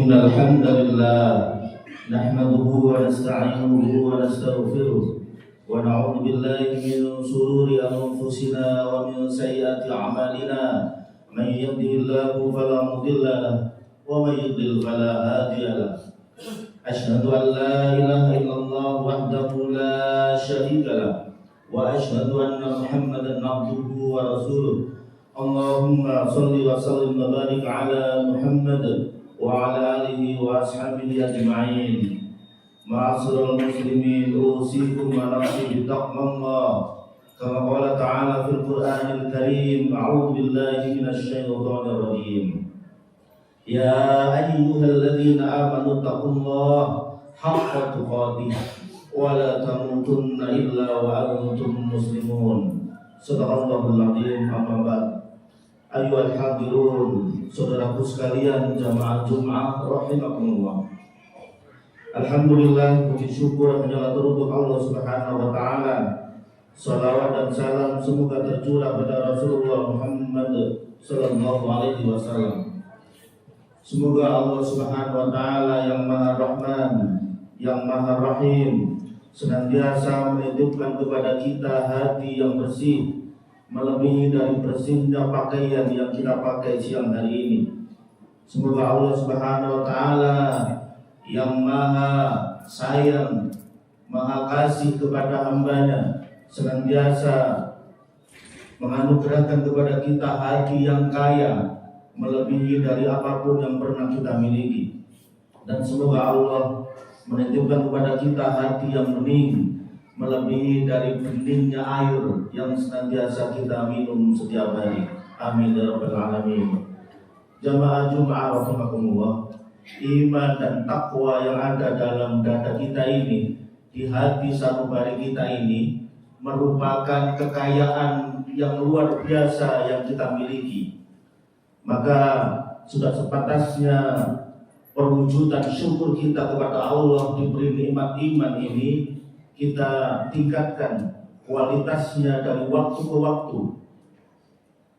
إن الحمد لله نحمده ونستعينه ونستغفره ونعوذ بالله من شرور أنفسنا ومن سيئات أعمالنا من يهده الله فلا مضل له ومن يضلل فلا هادي له أشهد أن لا إله إلا الله وحده لا شريك له وأشهد أن محمدا عبده ورسوله اللهم صل وسلم وبارك على محمد وعلى آله وأصحابه أجمعين. معاشر المسلمين أوصيكم ونفسي بتقوى الله كما قال تعالى في القرآن الكريم أعوذ بالله من الشيطان الرجيم يا أيها الذين آمنوا اتقوا الله حق تقاته ولا تموتن إلا وأنتم مسلمون. Sadaqallahul Azim. Amma ba'd. Ayyuhal hadirun, saudaraku sekalian jamaah Jumat rahimakumullah. Alhamdulillah, puji syukur hanya untuk Allah Subhanahu wa taala. Salawat dan salam semoga tercurah pada Rasulullah Muhammad sallallahu alaihi wasallam. Semoga Allah Subhanahu wa taala yang Maha Rahman, yang Maha Rahim senantiasa menitipkan kepada kita hati yang bersih, melebihi dari bersihnya pakaian yang kita pakai siang hari ini. Semoga Allah Subhanahu wa taala yang Maha Sayang, Maha Kasih kepada hambanya senantiasa menganugerahkan kepada kita hati yang kaya, melebihi dari apapun yang pernah kita miliki. Dan semoga Allah menitipkan kepada kita hati yang bening, melebihi dari beningnya air yang senantiasa kita minum setiap hari. Amin ya rabbal alamin. Jamaah Jumat rahimakumullah, iman dan takwa yang ada dalam dada kita ini, di hati sanubari kita ini, merupakan kekayaan yang luar biasa yang kita miliki. Maka sudah sepantasnya perwujudan syukur kita kepada Allah diberi nikmat iman ini kita tingkatkan kualitasnya dari waktu ke waktu.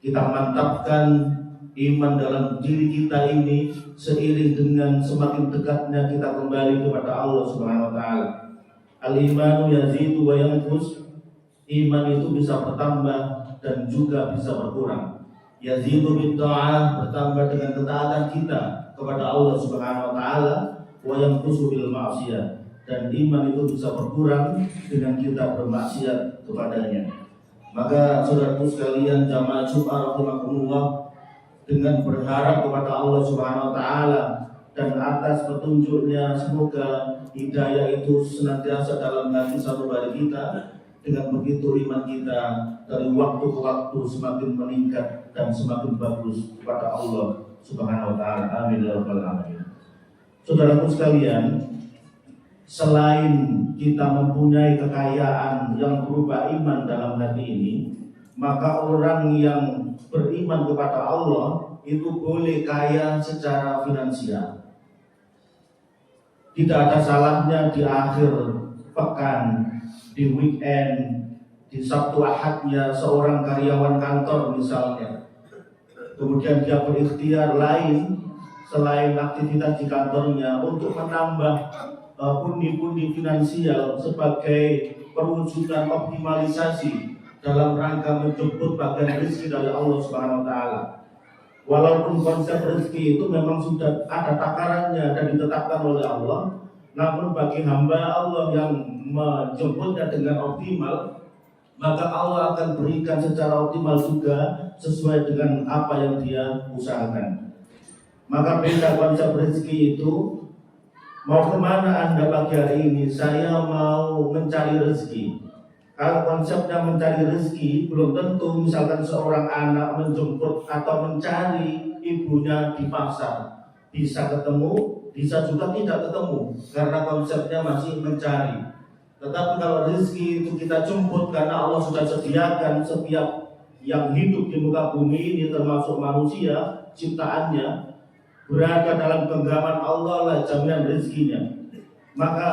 Kita mantapkan iman dalam diri kita ini seiring dengan semakin dekatnya kita kembali kepada Allah Subhanahu wa taala. Al-imanu yazidu wa yanqus. Iman itu bisa bertambah dan juga bisa berkurang. Yazidu bitta'ah, bertambah dengan ketaatan kita kepada Allah Subhanahu wa taala, wa yanqusu bil ma'siyah, dan iman itu bisa berkurang dengan kita bermaksiat kepadanya. Maka saudaraku sekalian jamaah Jumat rahimakumullah, dengan berharap kepada Allah Subhanahu wa taala dan atas petunjuknya semoga hidayah itu senantiasa dalam hati sanubari kita. Dengan begitu iman kita dari waktu ke waktu semakin meningkat dan semakin bagus kepada Allah Subhanahu wa taala. Amin ya rabbal alamin. Saudaraku sekalian, selain kita mempunyai kekayaan yang berupa iman dalam hati ini, maka orang yang beriman kepada Allah itu boleh kaya secara finansial. Tidak ada salahnya di akhir pekan, di weekend, di Sabtu Ahadnya seorang karyawan kantor misalnya, kemudian dia berikhtiar lain selain aktivitas di kantornya untuk menambah pundi-pundi finansial sebagai perwujudan optimalisasi dalam rangka menjemput bagian rezeki dari Allah Subhanahu wa taala. Walaupun konsep rezeki itu memang sudah ada takarannya dan ditetapkan oleh Allah, namun bagi hamba Allah yang menjemputnya dengan optimal, maka Allah akan berikan secara optimal juga sesuai dengan apa yang dia usahakan. Maka beda konsep rezeki itu. Mau kemana Anda pagi hari ini? Saya mau mencari rezeki. Kalau konsepnya mencari rezeki, belum tentu misalkan seorang anak menjemput atau mencari ibunya di pasar. Bisa ketemu, bisa juga tidak ketemu, karena konsepnya masih mencari. Tetapi kalau rezeki itu kita jemput karena Allah sudah sediakan setiap yang hidup di muka bumi ini termasuk manusia, ciptaannya, berada dalam genggaman Allah lah jaminan rezekinya. Maka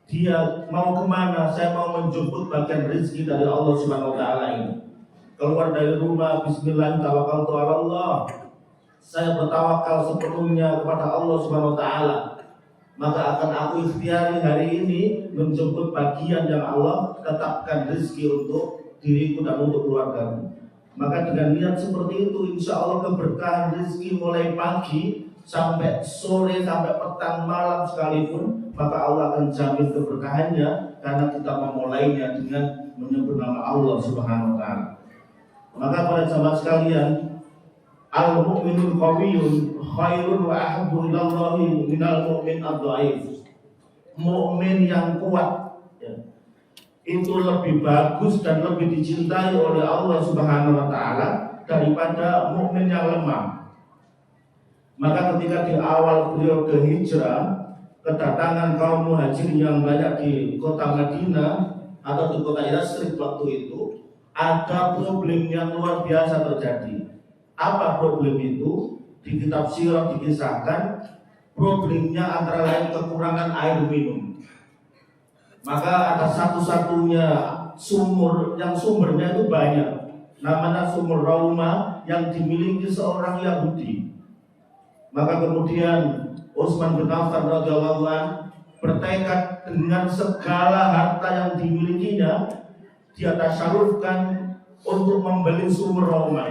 dia mau kemana? Saya mau menjemput bagian rezeki dari Allah Subhanahu wa taala ini. Keluar dari rumah, bismillah, tawakkaltu ala Allah. saya bertawakal sepenuhnya kepada Allah Subhanahu wa taala, maka akan aku ikhtiari hari ini menjemput bagian yang Allah tetapkan rezeki untuk diriku dan untuk keluargaku. Maka dengan niat seperti itu, insya Allah keberkahan rezeki mulai pagi sampai sore, sampai petang malam sekalipun, maka Allah akan jamin keberkahannya karena kita memulainya dengan menyebut nama Allah Subhanahu wa taala. Maka para jamaah sekalian, al-mu'minul qawiyyun khairun wa ahabbu ilallahi minal mu'min ad-dhaif. Mukmin yang kuat, ya, itu lebih bagus dan lebih dicintai oleh Allah Subhanahu wa taala daripada mukmin yang lemah. Maka ketika di awal periode hijrah, kedatangan kaum muhajirin yang banyak di kota Madinah atau di kota Yasrib waktu itu, ada problem yang luar biasa terjadi. Apa problem itu? Di kitab sirah dikisahkan problemnya antara lain kekurangan air minum. Maka ada satu-satunya sumur yang sumbernya itu banyak, namanya sumur Rauma yang dimiliki seorang Yahudi. Maka kemudian Utsman bin Affan radhiyallahu anhu bertekad dengan segala harta yang dimilikinya, dia tasyarufkan untuk membeli sumur Rauma.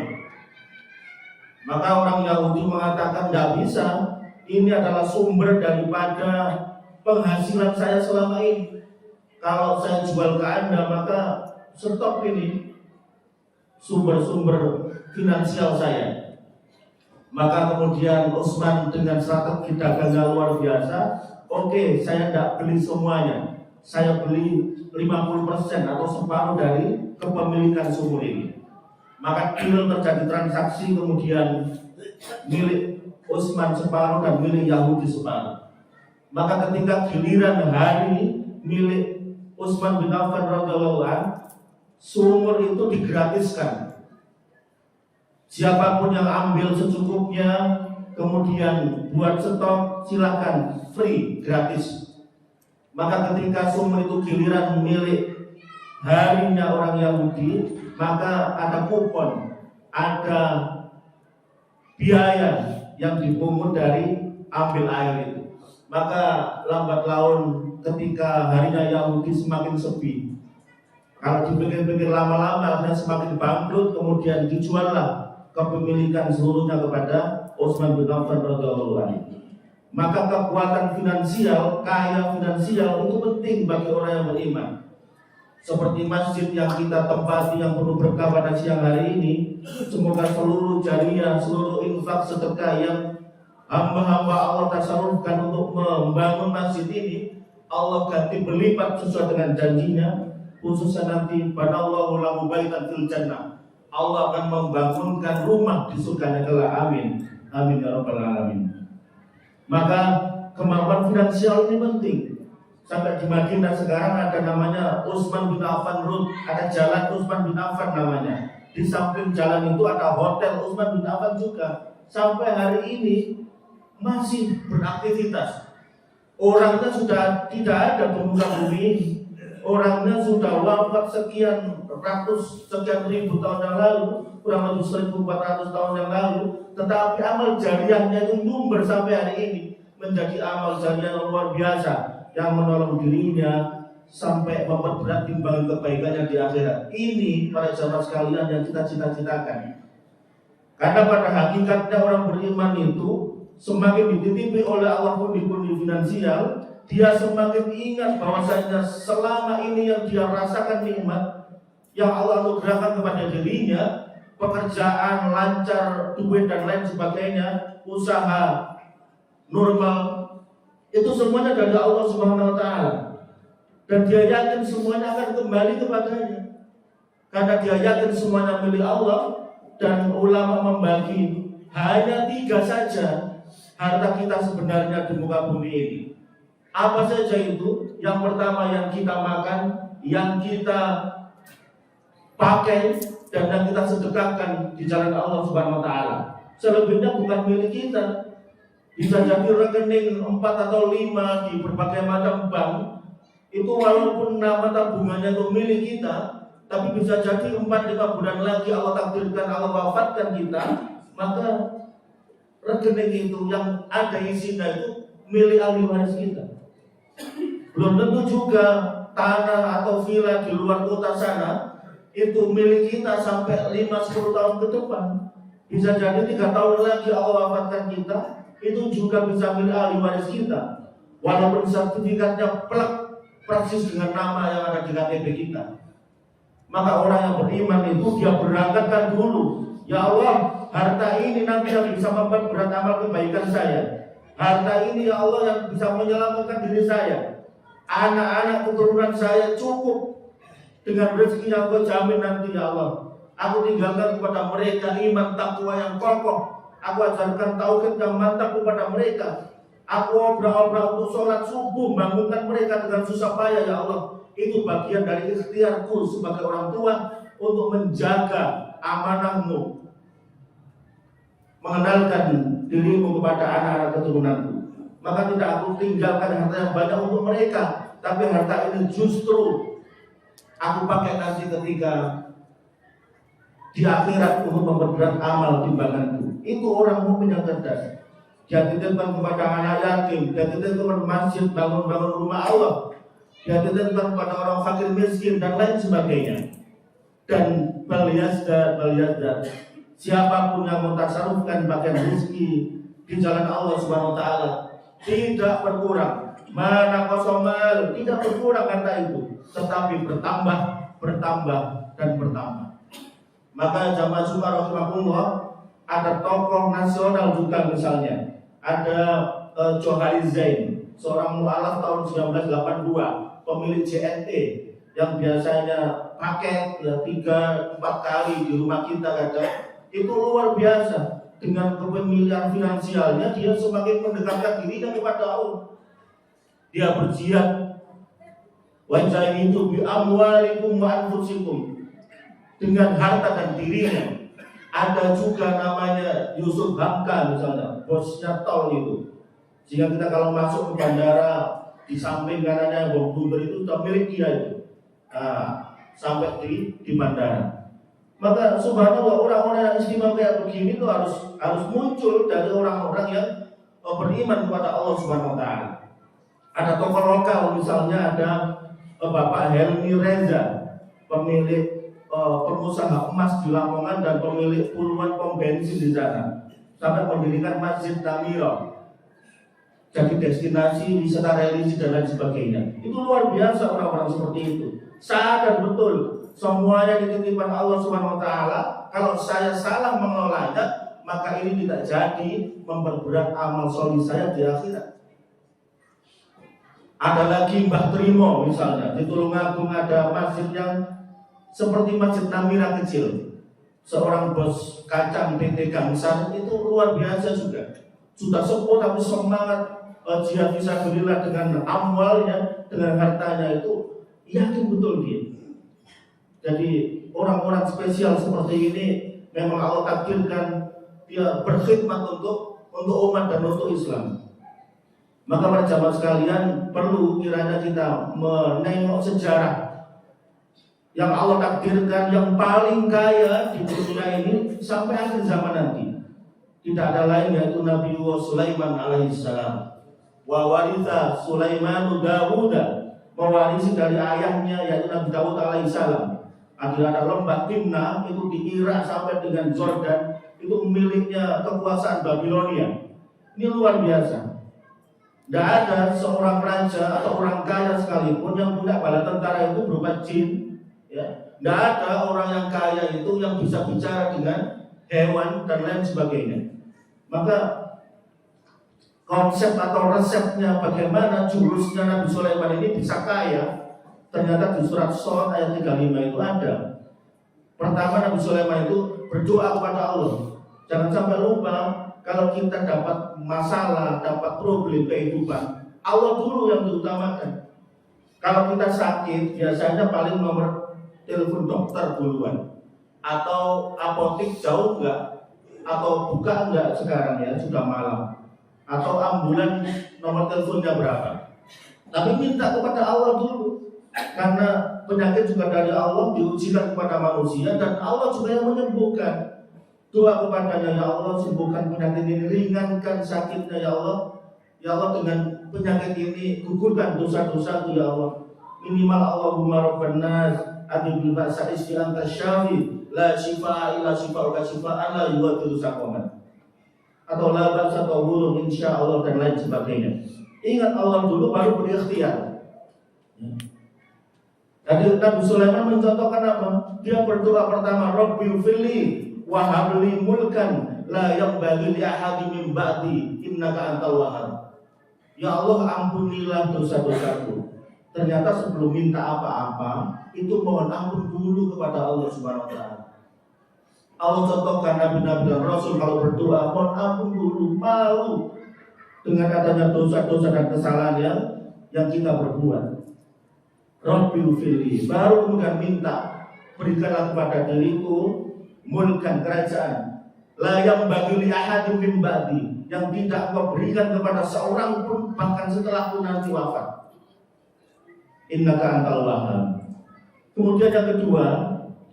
Maka orang Yahudi mengatakan, tidak bisa, ini adalah sumber daripada penghasilan saya selama ini. Kalau saya jual ke Anda, maka stop ini sumber-sumber finansial saya. Maka kemudian Utsman dengan strategi dagangnya luar biasa, oke, saya tidak beli semuanya, saya beli 50% atau separuh dari kepemilikan sumur ini. Maka deal terjadi transaksi, kemudian milik Utsman separuh dan milik Yahudi separuh. Maka ketika giliran hari milik Utsman bin Affan radhiyallahu anhu, sumur itu digratiskan. Siapapun yang ambil secukupnya, kemudian buat stok, silakan, free, gratis. Maka ketika sumur itu giliran milik harinya orang Yahudi, maka ada kupon, ada biaya yang dipungut dari ambil air itu. Maka lambat laun ketika harinya Yahudi semakin sepi, kalau dipikir-pikir lama-lama akhirnya semakin bangkrut, kemudian dijuallah kepemilikan seluruhnya kepada Utsman bin Affan radhiyallahu anhu. Maka kekuatan finansial, kaya finansial itu penting bagi orang yang beriman. Seperti masjid yang kita tempati yang penuh berkah pada siang hari ini, semoga seluruh jariah, seluruh infak sedekah yang hamba-hamba Allah tasarrufkan untuk membangun masjid ini, Allah ganti berlipat sesuai dengan janjinya. Khususnya nanti banallahu lahu baitan fil jannah, Allah akan membangunkan rumah di surganya kelak. Amin, amin ya rabbal alamin. Maka kemampuan finansial ini penting. Sampai di Madinah sekarang ada namanya Utsman bin Affan Road, ada jalan Utsman bin Affan namanya. Di samping jalan itu ada hotel Utsman bin Affan juga. Sampai hari ini masih beraktivitas. Orangnya sudah tidak ada di muka bumi ini. Orangnya sudah wafat sekian ratus, sekian ribu tahun yang lalu, kurang lebih 1400 tahun yang lalu. Tetapi amal jariahnya itu nyumber sampai hari ini, menjadi amal jariah yang luar biasa, yang menolong dirinya sampai memperberat timbangan kebaikannya di akhirat. Ini para jamaah sekalian yang kita cita-citakan. Karena pada hakikatnya orang beriman itu semakin dititipi oleh Allah pundi-pundi finansial, dia semakin ingat bahwasanya selama ini yang dia rasakan nikmat yang Allah anugerahkan kepada dirinya, pekerjaan lancar, duit dan lain sebagainya, usaha normal, itu semuanya dari Allah Subhanahu wa taala. Dan dia yakin semuanya akan kembali kepadanya. Karena dia yakin semuanya milik Allah. Dan ulama membagi hanya 3 saja harta kita sebenarnya di muka bumi ini. Apa saja itu? Yang pertama yang kita makan, yang kita pakai, dan yang kita sedekahkan di jalan Allah Subhanahu wa taala. Selebihnya bukan milik kita. Bisa jadi rekening 4 atau 5 di berbagai macam bank, itu walaupun nama tabungannya itu milik kita, tapi bisa jadi 4-5 bulan lagi Allah takdirkan, Allah wafatkan kita, maka rekening itu yang ada isinya itu milik ahli waris kita. Belum tentu juga tanah atau villa di luar kota sana itu milik kita sampai 5-10 tahun ke depan. Bisa jadi 3 tahun lagi Allah wafatkan kita, itu juga bisa milik ahli waris kita. Walaupun sertifikatnya plek persis dengan nama yang ada di KTP kita. Maka orang yang beriman itu dia berangkatkan dulu, ya Allah, harta ini nanti yang bisa memperberat amal kebaikan saya. Harta ini ya Allah yang bisa menyelamatkan diri saya. Anak-anak keturunan saya cukup dengan rezeki yang Kau jamin nanti ya Allah. Aku tinggalkan kepada mereka iman takwa yang kokoh. Aku ajarkan tauhid yang mantap kepada mereka. Aku obrol-obrol untuk sholat subuh, bangunkan mereka dengan susah payah ya Allah. Itu bagian dari ikhtiarku sebagai orang tua untuk menjaga amanahmu, mengenalkan dirimu kepada anak-anak keturunanku. Maka tidak aku tinggalkan harta yang banyak untuk mereka, tapi harta ini justru aku pakai nanti ketika di akhirat untuk memperberat amal timbanganku. Itu orang mukmin yang cerdas. Dia titipkan kepada anak yatim, dia titipkan masjid, bangun-bangun rumah Allah, dia titipkan kepada orang fakir miskin dan lain sebagainya. Dan baliyazda, siapapun yang mentasarufkan bagian rezeki di jalan Allah Subhanahu wa taala tidak berkurang. Mana kosomal, tidak berkurang kata itu, tetapi bertambah dan bertambah. Maka jamaah Jumat rahimahullah, ada tokoh nasional juga misalnya. Ada Johari Zain, seorang mu'alaf tahun 1982, pemilik JNT yang biasanya paket ya 3-4 kali di rumah kita kadang. Itu luar biasa. Dengan kepemilikan finansialnya dia semakin mendekatkan dirinya kepada Allah. Dia berjihad, wa jahidu bi amwalikum wa anfusikum, dengan harta dan dirinya. Ada juga namanya Yusuf Hamka misalnya, bosnya tol itu. Sehingga kita kalau masuk ke bandara, di samping kanannya bom bunder itu sudah milik dia itu. Sampai di bandara. Maka subhanallah, orang-orang yang istimewa kayak begini itu harus muncul dari orang-orang yang beriman kepada Allah Subhanahu wa taala. Ada tokoh lokal misalnya, ada Bapak Helmi Reza, pemilik pengusaha emas di Lamongan dan pemilik puluhan pom bensin di sana, sampai mendirikan Masjid Namiro, jadi destinasi wisata religi dan lain sebagainya. Itu luar biasa orang-orang seperti itu. Sadar betul semuanya dititipkan Allah Subhanahu wa taala. Kalau saya salah mengelolanya, maka ini tidak jadi memperberat amal solih saya di akhirat. Ada lagi Mbah Trimo misalnya, di Tulungagung ada masjid yang seperti Masjid Namira kecil. Seorang bos kacang PT Gangsar itu luar biasa juga. Sudah sepuh tapi semangat jihad fisabilillah dengan amwalnya, dengan hartanya itu yakin betul dia. Jadi orang-orang spesial seperti ini memang Allah takdirkan dia berkhidmat untuk umat dan untuk Islam. Maka para jamaah sekalian, perlu kiranya kita menengok sejarah yang Allah takdirkan yang paling kaya di dunia ini sampai akhir zaman nanti. Tidak ada lain yaitu Nabi Sulaiman alaihissalam. Wa waritha Sulaimanu Dawuda, mewarisi dari ayahnya yaitu Nabi Dawud alaihissalam. Ada lembah Timna itu di Irak sampai dengan Jordan, itu miliknya kekuasaan Babilonia. Ini luar biasa. Tidak ada seorang raja atau orang kaya sekalipun yang punya bala tentara itu berupa jin. Ya, tidak ada orang yang kaya itu yang bisa bicara dengan hewan dan lain sebagainya. Maka konsep atau resepnya bagaimana jurusnya Nabi Sulaiman ini bisa kaya, ternyata di surat Shad ayat 35 itu ada. Pertama, Nabi Sulaiman itu berdoa kepada Allah. Jangan sampai lupa, kalau kita dapat masalah, dapat problem kehidupan, Allah dulu yang diutamakan. Kalau kita sakit, biasanya paling nomor telepon dokter duluan, atau apotik jauh enggak, atau buka enggak sekarang ya, sudah malam, atau ambulan nomor teleponnya berapa. Tapi minta kepada Allah dulu, karena penyakit juga dari Allah diujikan kepada manusia dan Allah juga yang menyembuhkan. Doa kepadanya, ya Allah sembuhkan penyakit ini, ringankan sakitnya ya Allah. Ya Allah dengan penyakit ini gugurkan dosa-dosaku ya Allah. Minimal Allahumma rabban nas adil ba'sa isfi anta syafi la shifa illa shifa'uka shifa'an la yughadiru saqaman. Atau la ba'sa tahurun insyaallah dan lain sebagainya. Ingat Allah dulu baru berikhtiar. Jadi Nabi Sulaiman mencontohkan apa? Dia berdoa pertama, Rabbi fili wa habli mulkan la yanbaghi li ahadin min ba'di innaka antal wahhab. Ya Allah ampunilah dosa-dosaku. Ternyata sebelum minta apa-apa itu mohon ampun dulu kepada Allah Subhanahu wa taala. Allah contohkan nabi-nabi dan rasul kalau berdoa mohon ampun dulu, malu dengan adanya dosa-dosa dan kesalahan yang kita berbuat. Rabbi fili, baru kemudian minta berikanlah kepada diriku mulkan kerajaan la yang bagi li ahadin min ba'di, yang tidak kau berikan kepada seorang pun bahkan setelahku nanti wafat. Innaka antal wahhab. Kemudian yang kedua,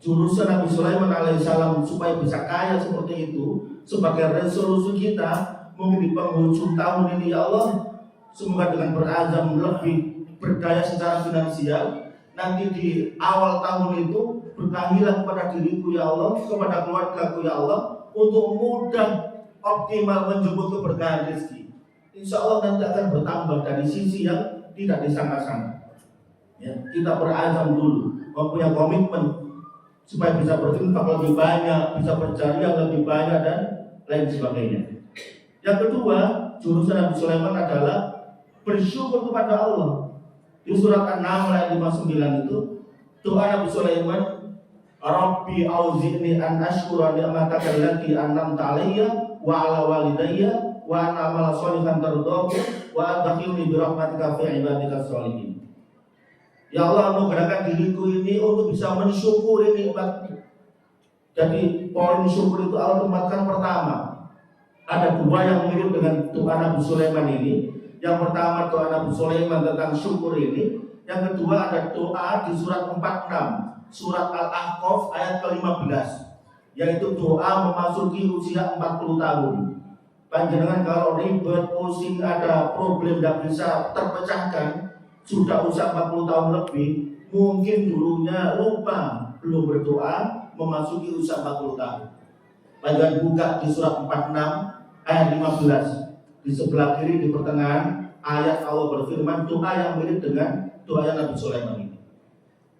jurusan Nabi Sulaiman alaihissalam supaya bisa kaya seperti itu, sebagai resolusi kita mungkin di penghujung tahun ini ya Allah, semoga dengan berazam lebih berdaya secara finansial, nanti di awal tahun itu berkahilah kepada diriku ya Allah, kepada keluargaku ya Allah, untuk mudah optimal menjemput keberkahan rezeki. Insya Allah nanti akan bertambah dari sisi yang tidak disangka-sangka. Ya, kita berazam dulu, mempunyai komitmen supaya bisa berinfak lebih banyak, bisa berjariah lebih banyak dan lain sebagainya. Yang kedua, jurusan Nabi Sulaiman adalah bersyukur kepada Allah. Di surat An-Naml ayat 59 itu doa Nabi Sulaiman, Rabbi auzi'ni an ashkura ni'mataka allati an'amta 'alayya wa 'ala walidayya wa an a'mala shalihan tardahu wa adkhilni bi rahmatika fi ibadika sholihin. Ya Allah, anugerahkan diriku ini untuk bisa mensyukuri nikmat-Mu. Jadi poin syukur itu Allah tempatkan pertama. Ada dua yang mirip dengan doa Nabi Sulaiman ini. Yang pertama doa Nabi Sulaiman tentang syukur ini. Yang kedua ada doa di surat 46, surat Al-Ahqaf ayat ke-15, yaitu doa memasuki usia 40 tahun. Panjenengan kalau ribet, pusing, ada problem tidak bisa terpecahkan, sudah usia 40 tahun lebih, mungkin dulunya lupa belum berdoa memasuki usia 40 tahun. Panjenengan buka di surat 46 ayat 15. Di sebelah kiri di pertengahan ayat Allah berfirman doa yang mirip dengan doa Nabi Sulaiman ini.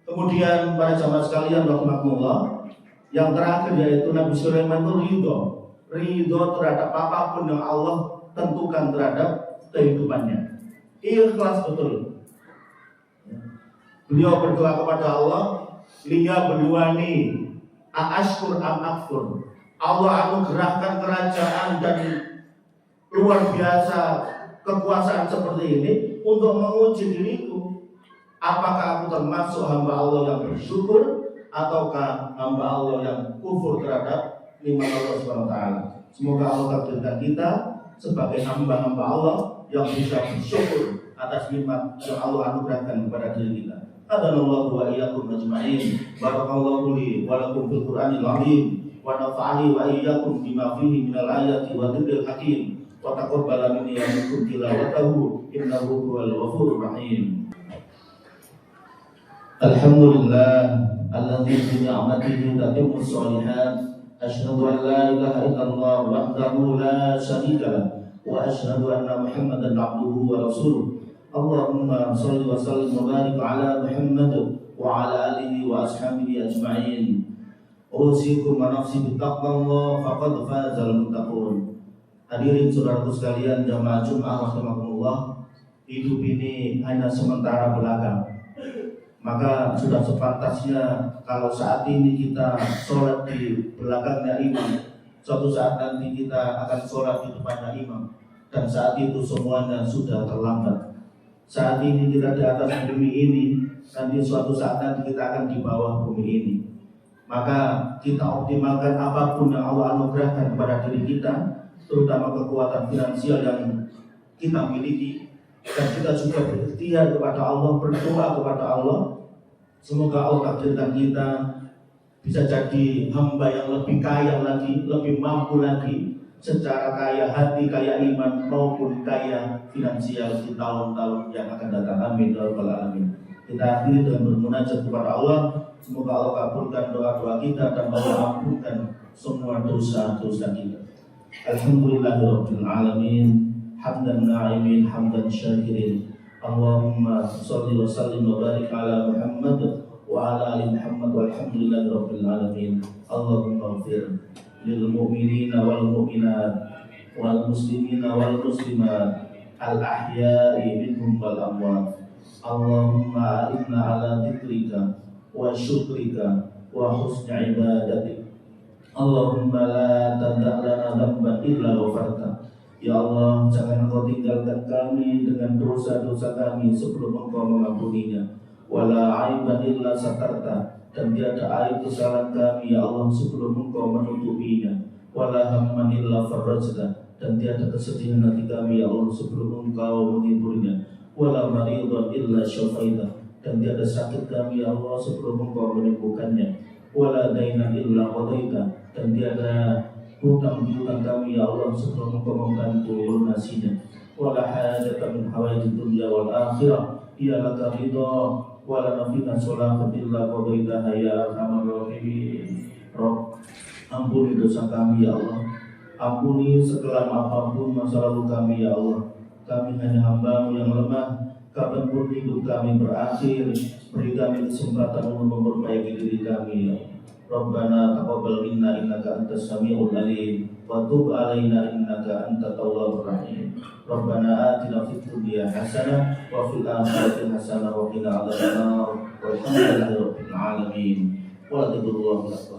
Kemudian para jamaah sekalian rahimakumullah, yang terakhir yaitu Nabi Sulaiman itu ridho terhadap apapun yang Allah tentukan terhadap kehidupannya. Ikhlas betul. Beliau berdoa kepada Allah, liya berduani a'ashkur am akfur. Allah anugerahkan kerajaan dan luar biasa kekuasaan seperti ini untuk menguji diriku. Apakah aku termasuk hamba Allah yang bersyukur ataukah hamba Allah yang kufur terhadap nikmat Allah SWT. Semoga Allah takdirkan kita sebagai hamba-hamba Allah yang bisa bersyukur atas nikmat yang Allah anugerahkan kepada diri kita. Adanallahu wa iyyakum ajma'in. Barakallahu li wa lakum fil Qur'anil 'azim wa nafa'ani wa iyyakum bima fihi minal ayati wa dzikril hakim. Wa taqabbala minni wa minkum tilawatahu innahu huwal ghafurur rahim. Alhamdulillah alladzi bi ni'matihi tatimmu sholihat. Asyhadu an la ilaha illallah wahdahu la syarika lah wa asyhadu anna Muhammadan 'abduhu wa rasuluh. Allahumma shalli wa sallim wa barik ala Muhammad wa ala alihi wa ashabihi ajma'in. Usikum wa nafsi bittaqwallah faqad fazal muttaqun. Hadirin saudaraku sekalian jamaah Jumat rahimakumullah, hidup ini hanya sementara belaka. Maka sudah sepantasnya kalau saat ini kita sholat di belakangnya imam, suatu saat nanti kita akan sholat di depannya imam, dan saat itu semuanya sudah terlambat. Saat ini kita di atas bumi ini, nanti suatu saat nanti kita akan di bawah bumi ini. Maka kita optimalkan apapun yang Allah anugerahkan kepada diri kita, terutama kekuatan finansial yang kita miliki, dan kita juga berikhtiar kepada Allah, berdoa kepada Allah. Semoga Allah takdirkan kita bisa jadi hamba yang lebih kaya lagi, lebih mampu lagi, secara kaya hati, kaya iman, maupun kaya finansial di tahun-tahun yang akan datang. Amin ya rabbal alamin. Kita akhiri dengan bermunajat kepada Allah. Semoga Allah kabulkan doa-doa kita dan Allah ampunkan semua dosa-dosa kita. Alhamdulillahirabbil alamin. Hamdan na'imin, hamdan syakirin. Allahumma shalli wa sallim wa barik ala Muhammad wa ala ali Muhammad walhamdulillahirabbil alamin. Allahumma ighfir lil mu'minina wal mu'minat wal muslimina wal muslimat al ahya'i minhum wal amwat. Allahumma inna ala dzikrika wa syukrika wa husni ibadatik. Allahumma la tada' lana dhanban illa ghafarta. Ya Allah, jangan Engkau tinggalkan kami dengan dosa-dosa kami sebelum Engkau mengampuninya. Wala aiban illa satarta, dan tiada aib kesalahan kami ya Allah sebelum Engkau menutupinya. Wala hamman illa farajta, dan tiada kesedihan hati kami ya Allah sebelum Engkau menghiburnya. Wala maridhan illa syafaita, dan tiada sakit kami ya Allah sebelum Engkau menyembuhkannya. Wala dainan illa qadaita, dan tiada hutang-hutang kami ya Allah sebelum Engkau membantu lunasinya. Wala hajatan min hawaijid dunya wal akhirah ya laka ridha wala nafina sholahat illa qadaitaha ya arhamar rahimin. Rabb, ampuni dosa kami ya Allah, ampuni sekelam apapun masa lalu kami ya Allah. Kami hanya hamba-Mu yang lemah. Kapanpun hidup kami berakhir, beri kami kesempatan untuk memperbaiki diri kami ya Allah. Rabbana taqabbal minna innaka antas samiul alim wa tub alaina innaka antat tawwabur rahim. Rabbana atina fid dunya hasanah wa fil akhirati hasanah wa qina adzabannar. Walhamdulillahi rabbil alamin. Walhamdulillah.